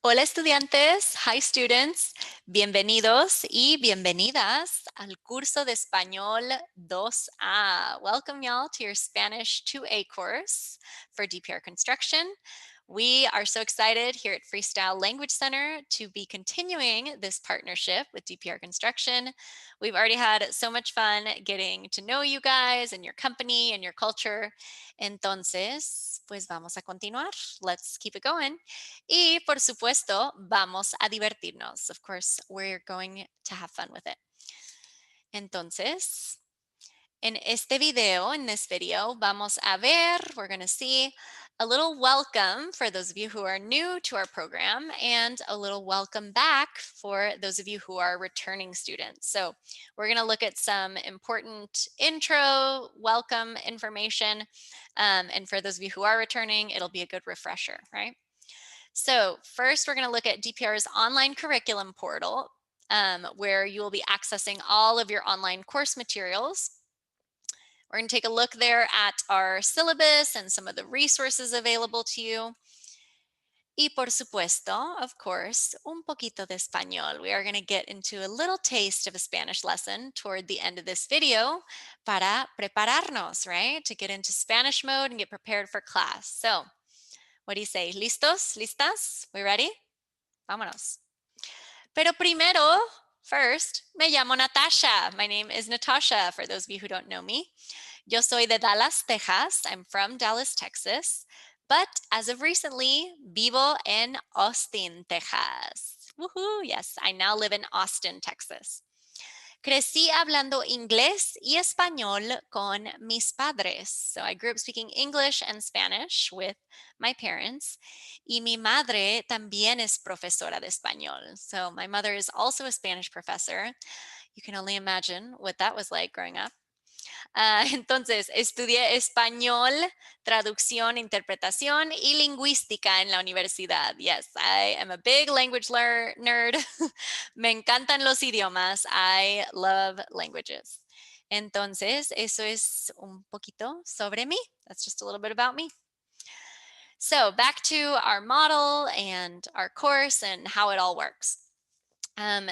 Hola estudiantes, hi students, bienvenidos y bienvenidas al curso de español 2A. Welcome y'all to your Spanish 2A course for DPR construction. We are so excited here at Freestyle Language Center to be continuing this partnership with DPR Construction. We've already had so much fun getting to know you guys and your company and your culture. Entonces, pues vamos a continuar. Let's keep it going. Y por supuesto, vamos a divertirnos. Of course, we're going to have fun with it. Entonces, in this video, vamos a ver, we're going to see a little welcome for those of you who are new to our program and a little welcome back for those of you who are returning students. So we're going to look at some important intro, welcome information. And for those of you who are returning, it'll be a good refresher, right? So first, we're going to look at DPR's online curriculum portal, where you will be accessing all of your online course materials. We're going to take a look there at our syllabus and some of the resources available to you. Y por supuesto, of course, un poquito de español. We are going to get into a little taste of a Spanish lesson toward the end of this video para prepararnos, right? To get into Spanish mode and get prepared for class. So, what do you say? ¿Listos? ¿Listas? We ready? Vámonos. Pero primero, first, me llamo Natasha. My name is Natasha, for those of you who don't know me. Yo soy de Dallas, Texas. I'm from Dallas, Texas. But as of recently, vivo en Austin, Texas. Woohoo! Yes, I now live in Austin, Texas. Crecí hablando inglés y español con mis padres. So I grew up speaking English and Spanish with my parents. Y mi madre también es profesora de español. So my mother is also a Spanish professor. You can only imagine what that was like growing up. Entonces, estudié español, traducción, interpretación y lingüística en la universidad. Yes, I am a big language nerd. Me encantan los idiomas. I love languages. Entonces, eso es un poquito sobre mí. That's just a little bit about me. So back to our model and our course and how it all works.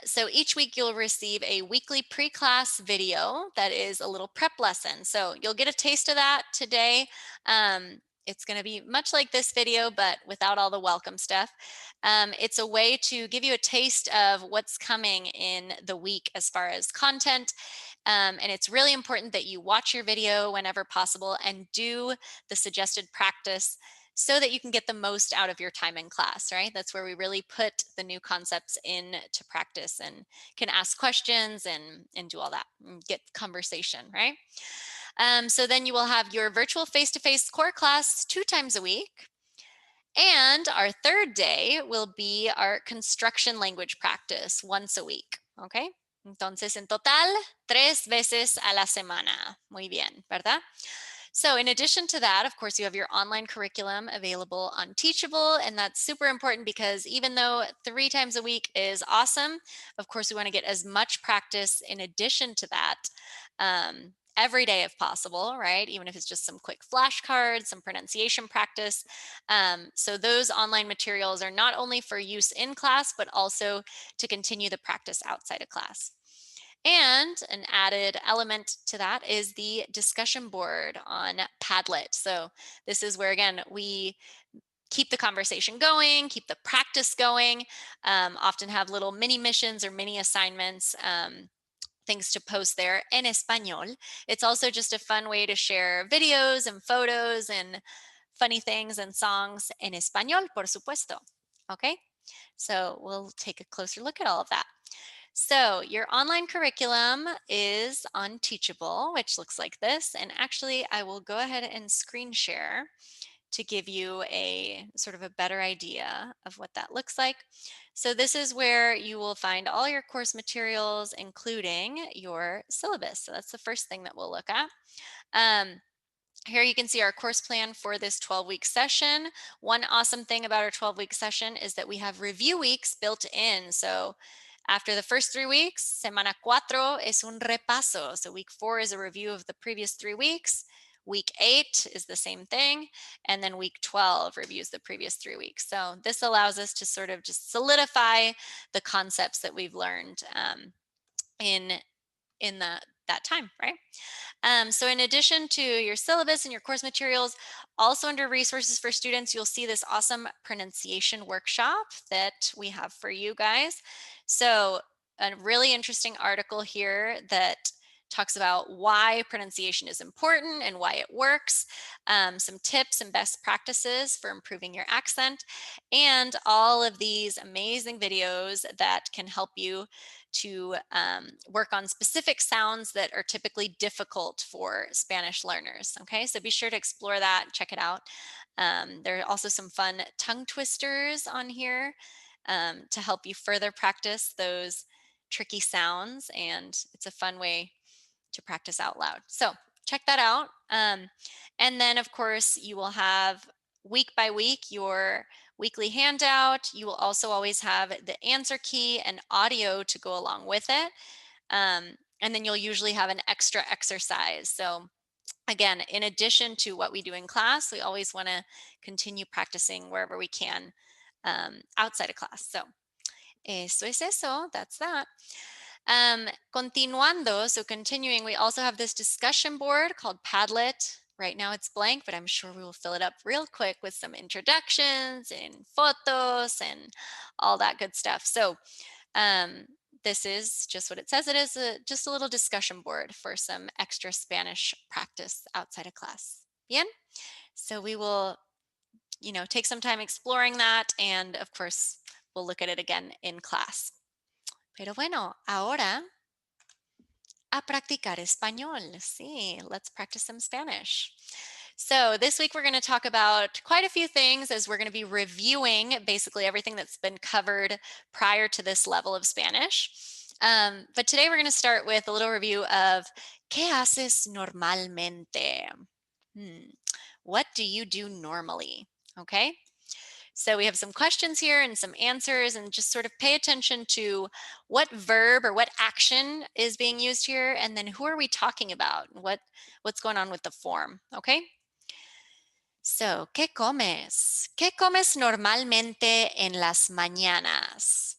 So each week you'll receive a weekly pre-class video that is a little prep lesson. So you'll get a taste of that today. It's going to be much like this video, but without all the welcome stuff. It's a way to give you a taste of what's coming in the week as far as content. And it's really important that you watch your video whenever possible and do the suggested practice so that you can get the most out of your time in class, right? That's where we really put the new concepts into practice and can ask questions and do all that and get conversation, right? So then you will have your virtual face-to-face core class 2 times a week. And our third day will be our construction language practice once a week, okay? Entonces, en total, 3 veces a la semana. Muy bien, ¿verdad? So in addition to that, of course, you have your online curriculum available on Teachable, and that's super important because even though 3 times a week is awesome, of course, we want to get as much practice in addition to that every day if possible, right? Even if it's just some quick flashcards, some pronunciation practice. So those online materials are not only for use in class, but also to continue the practice outside of class. And an added element to that is the discussion board on Padlet. So this is where, again, we keep the conversation going, keep the practice going, often have little mini missions or mini assignments, things to post there en español. It's also just a fun way to share videos and photos and funny things and songs en español, por supuesto. Okay, so we'll take a closer look at all of that. So your online curriculum is on Teachable, which looks like this. And actually, I will go ahead and screen share to give you a sort of a better idea of what that looks like. So this is where you will find all your course materials, including your syllabus. So that's the first thing that we'll look at. Here you can see our course plan for this 12-week session. One awesome thing about our 12-week session is that we have review weeks built in. So after the first 3 weeks, Semana 4 es un repaso. So week 4 is a review of the previous 3 weeks. Week 8 is the same thing. And then week 12 reviews the previous 3 weeks. So this allows us to sort of just solidify the concepts that we've learned in that time, right? So in addition to your syllabus and your course materials, also under resources for students, you'll see this awesome pronunciation workshop that we have for you guys. So a really interesting article here that talks about why pronunciation is important and why it works, some tips and best practices for improving your accent, and all of these amazing videos that can help you to work on specific sounds that are typically difficult for Spanish learners. Okay, so be sure to explore that, check it out. There are also some fun tongue twisters on here to help you further practice those tricky sounds, and it's a fun way to practice out loud. So check that out. And then, of course, you will have week by week your weekly handout. You will also always have the answer key and audio to go along with it. And then you'll usually have an extra exercise. So again, in addition to what we do in class, we always want to continue practicing wherever we can outside of class. So eso es eso, that's that. Continuando, so continuing, we also have this discussion board called Padlet. Right now it's blank, but I'm sure we will fill it up real quick with some introductions and photos and all that good stuff. So this is just what it says. It is just a little discussion board for some extra Spanish practice outside of class. Bien? So we will, take some time exploring that, and of course, we'll look at it again in class. Pero bueno, ahora a practicar español. Sí, let's practice some Spanish. So this week we're going to talk about quite a few things as we're going to be reviewing basically everything that's been covered prior to this level of Spanish. But today we're going to start with a little review of ¿Qué haces normalmente? What do you do normally? Okay. So we have some questions here and some answers, and just sort of pay attention to what verb or what action is being used here, and then who are we talking about? What's going on with the form, okay? So, ¿qué comes? ¿Qué comes normalmente en las mañanas?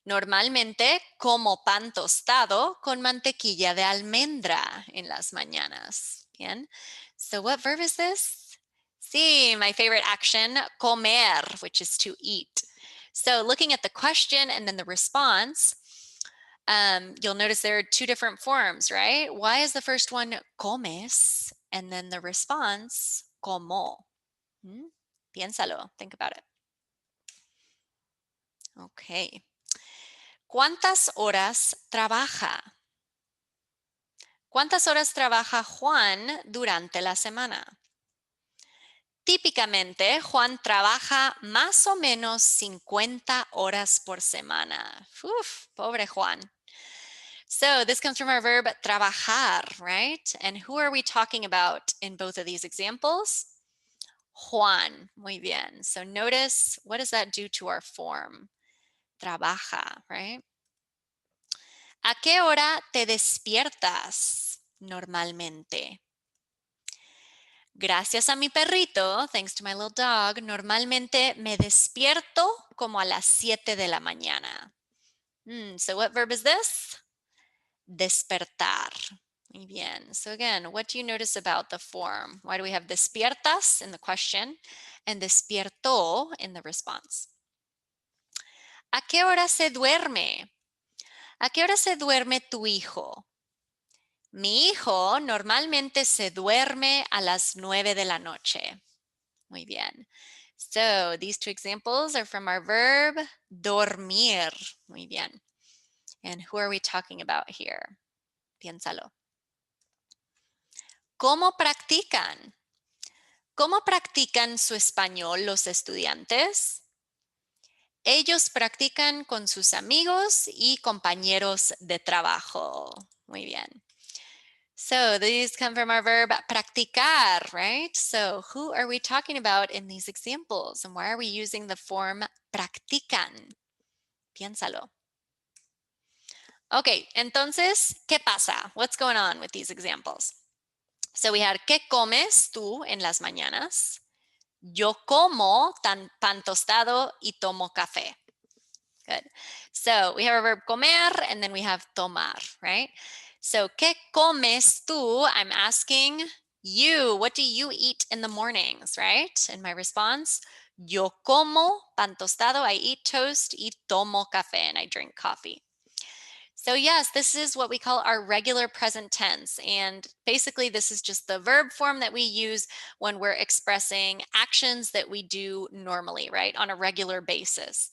Normalmente como pan tostado con mantequilla de almendra en las mañanas. Bien. So what verb is this? Sí, my favorite action, comer, which is to eat. So looking at the question and then the response, you'll notice there are two different forms, right? Why is the first one comes and then the response como? Piénsalo, think about it. Okay. ¿Cuántas horas trabaja? ¿Cuántas horas trabaja Juan durante la semana? Típicamente, Juan trabaja más o menos 50 horas por semana. Uf, pobre Juan. So this comes from our verb trabajar, right? And who are we talking about in both of these examples? Juan. Muy bien. So notice, what does that do to our form? Trabaja, right? ¿A qué hora te despiertas normalmente? Gracias a mi perrito, thanks to my little dog, normalmente me despierto como a las 7 de la mañana. So what verb is this? Despertar. Muy bien. So again, what do you notice about the form? Why do we have despiertas in the question and despierto in the response? ¿A qué hora se duerme? ¿A qué hora se duerme tu hijo? Mi hijo normalmente se duerme a las 9 de la noche. Muy bien. So these two examples are from our verb dormir. Muy bien. And who are we talking about here? Piénsalo. ¿Cómo practican? ¿Cómo practican su español los estudiantes? Ellos practican con sus amigos y compañeros de trabajo. Muy bien. So these come from our verb practicar, right? So who are we talking about in these examples? And why are we using the form practican? Piénsalo. Okay, entonces, ¿qué pasa? What's going on with these examples? So we had, ¿qué comes tú en las mañanas? Yo como pan tostado y tomo café. Good. So we have our verb comer and then we have tomar, right? So, ¿qué comes tú? I'm asking you, what do you eat in the mornings, right? And my response, yo como pan tostado, I eat toast, y tomo café, and I drink coffee. So yes, this is what we call our regular present tense. And basically, this is just the verb form that we use when we're expressing actions that we do normally, right, on a regular basis.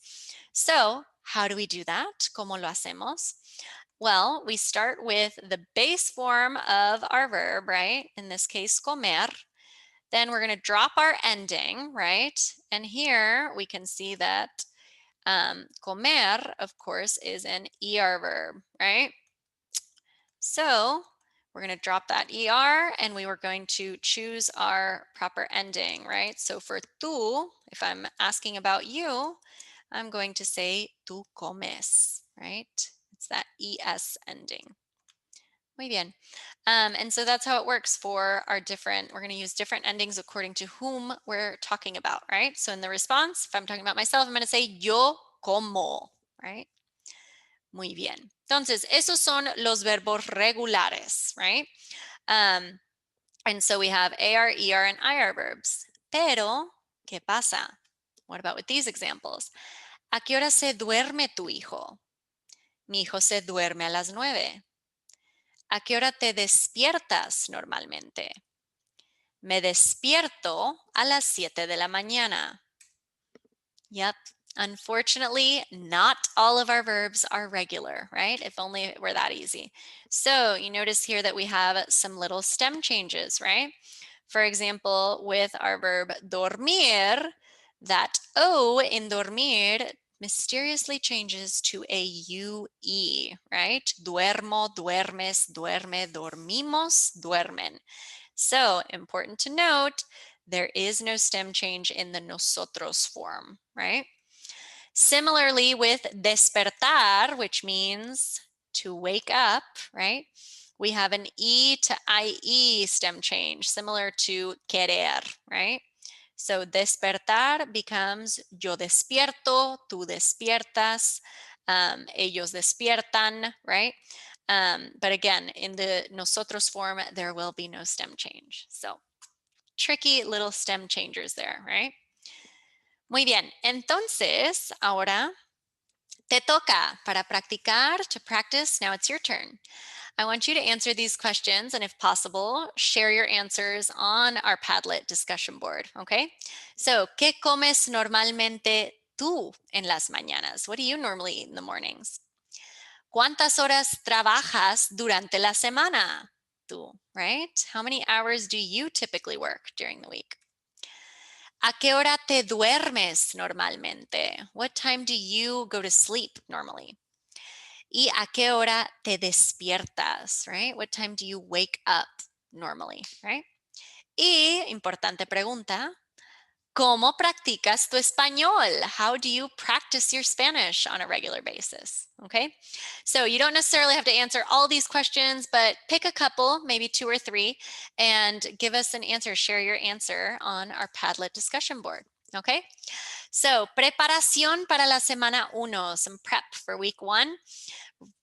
So how do we do that? ¿Cómo lo hacemos? Well, we start with the base form of our verb, right? In this case, comer. Then we're going to drop our ending, right? And here we can see that comer, of course, is an ER verb, right? So we're going to drop that ER and we were going to choose our proper ending, right? So for tú, if I'm asking about you, I'm going to say tú comes, right? It's that ES ending. Muy bien. And so that's how it works for our we're going to use different endings according to whom we're talking about, right? So in the response, if I'm talking about myself, I'm going to say yo como, right? Muy bien. Entonces, esos son los verbos regulares, right? And so we have AR, ER, and IR verbs. Pero, ¿qué pasa? What about with these examples? ¿A qué hora se duerme tu hijo? Mi hijo se duerme a las 9. ¿A qué hora te despiertas normalmente? Me despierto a las 7 de la mañana. Yep. Unfortunately, not all of our verbs are regular, right? If only it were that easy. So you notice here that we have some little stem changes, right? For example, with our verb dormir, that O in dormir mysteriously changes to a UE, right? Duermo, duermes, duerme, dormimos, duermen. So important to note, there is no stem change in the nosotros form, right? Similarly with despertar, which means to wake up, right? We have an E to IE stem change, similar to querer, right? So despertar becomes yo despierto, tú despiertas, ellos despiertan, right? But again, in the nosotros form, there will be no stem change. So tricky little stem changers there, right? Muy bien, entonces ahora te toca para practicar, to practice. Now it's your turn. I want you to answer these questions and if possible, share your answers on our Padlet discussion board, okay? So, ¿qué comes normalmente tú en las mañanas? What do you normally eat in the mornings? ¿Cuántas horas trabajas durante la semana? Tú, right? How many hours do you typically work during the week? ¿A qué hora te duermes normalmente? What time do you go to sleep normally? ¿Y a qué hora te despiertas, right? What time do you wake up normally, right? Y, importante pregunta, ¿cómo practicas tu español? How do you practice your Spanish on a regular basis? Okay, so you don't necessarily have to answer all these questions, but pick a couple, maybe 2 or 3, and give us an answer. Share your answer on our Padlet discussion board. Okay, so preparación para la semana 1, some prep for week 1.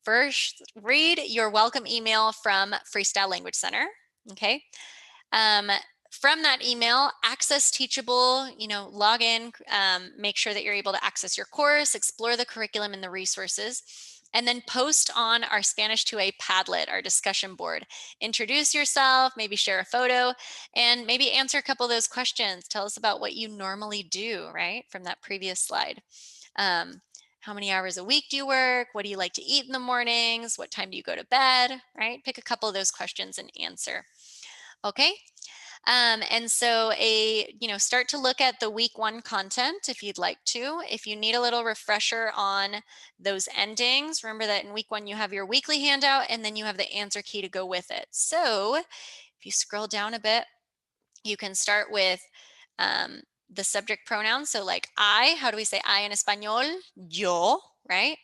First, read your welcome email from Freestyle Language Center. Okay. From that email, access Teachable, log in, make sure that you're able to access your course, explore the curriculum and the resources, and then post on our Spanish 2A Padlet, our discussion board. Introduce yourself, maybe share a photo, and maybe answer a couple of those questions. Tell us about what you normally do, right, from that previous slide. How many hours a week do you work? What do you like to eat in the mornings? What time do you go to bed, right? Pick a couple of those questions and answer. Okay. And so start to look at the week 1 content if you'd like to. If you need a little refresher on those endings, remember that in week 1 you have your weekly handout and then you have the answer key to go with it. So if you scroll down a bit, you can start with the subject pronouns. So like I, how do we say I in Espanol? Yo, right?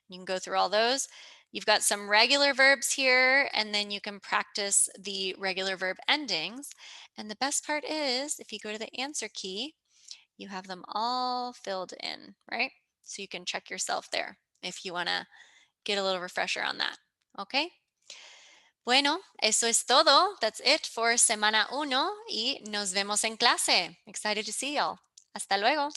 You can go through all those. You've got some regular verbs here, and then you can practice the regular verb endings. And the best part is, if you go to the answer key, you have them all filled in, right? So you can check yourself there if you want to get a little refresher on that. Okay? Bueno, eso es todo. That's it for Semana 1 y nos vemos en clase. Excited to see y'all. Hasta luego.